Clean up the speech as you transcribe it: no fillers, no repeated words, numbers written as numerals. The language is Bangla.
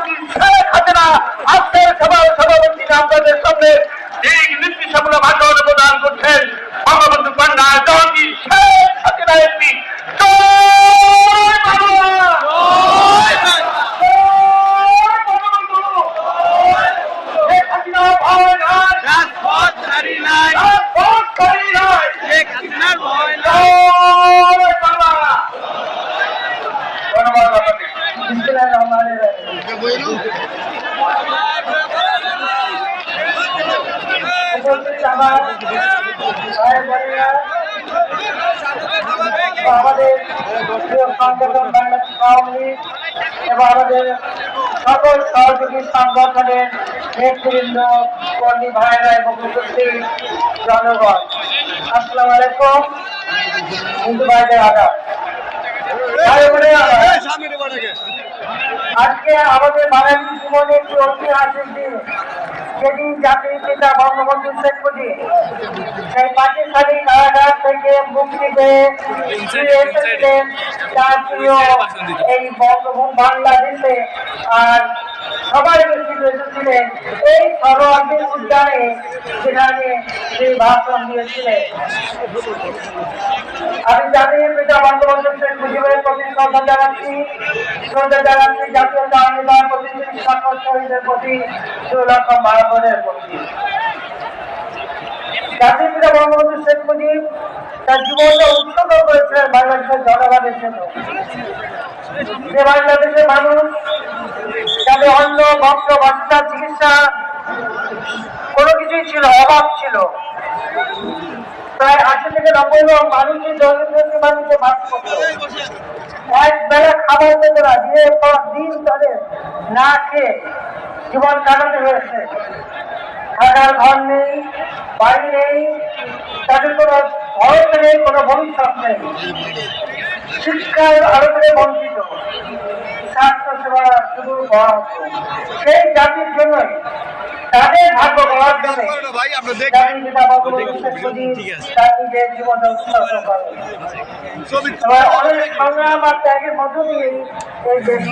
জাতি শেখ হাসিনা আজকের সভাপতি আপনাদের সামনে এই নীতিসমূলক ভাষণ প্রদান করছেন বঙ্গবন্ধু কন্যা জাতি শেখ হাসিনা একটি আমাদের সংগঠন বাংলাদেশ আওয়ামী লীগ এবং আমাদের সকল সহযোগী সংগঠনের নেতৃবৃন্দ, কর্মী ভাইরা এবং উপস্থিত জনগণ, আসসালামু আলাইকুম। হিন্দু ভাইদের আদাব। আজকে আমাদের বাঙালি জীবনে একটি ঐতিহাসিক দিন, যেদিন জাতির পিতা বঙ্গবন্ধু শেখ মুজিব সেই পাকিস্তানি কারাগার থেকে মুক্তি পেয়ে ফিরে এসেছিলেন তার প্রিয় এই বঙ্গভূমি বাংলাদেশে। আর সবাই বেশি এসেছিলেন এই সরোয়ার্দী উদ্যানে, সেখানে সেই ভাষণ দিয়েছিলেন। আমি জাতির পিতা বঙ্গবন্ধু শেখ মুজিবের প্রতি শ্রদ্ধা জানাচ্ছি জাতীয়তাবাদী প্রতি সকল শহীদের প্রতি 2 লক্ষ মানবদের প্রতি। জাতির পিতা বঙ্গবন্ধু শেখ মুজিব তার জীবনটা উৎসর্গ করেছিলেন বাংলাদেশের জনগণের জন্য, যে বাংলাদেশের মানুষ যাদের অন্ন, বস্ত্র, বাচ্চা, চিকিৎসা কোনো কিছুই ছিল, অভাব ছিল। প্রায় 80 থেকে 90 লাখ মানুষই দরিদ্র মানুষকে বাস করত। এক বেলা খাবার পেত না, দিনের পর দিন তাদের না খেয়ে জীবন কাটাতে হয়েছে। থাকার ঘর নেই, বাড়ি নেই, তাদের কোনো ভরসা নেই, কোনো ভবিষ্যৎ নেই, শিক্ষার আরো করে বঞ্চিত, স্বাস্থ্য সেবা শুধু করা হতো। সেই জাতির জন্যই, তাদের ভাগ্য গড়ার জন্য জাতির পিতা বঙ্গবন্ধু শেখ মুজিব তার নিজের জীবনটা উৎসর্গ করেন। অনেক সংগ্রাম আর ত্যাগের মধ্য দিয়ে এই দেশ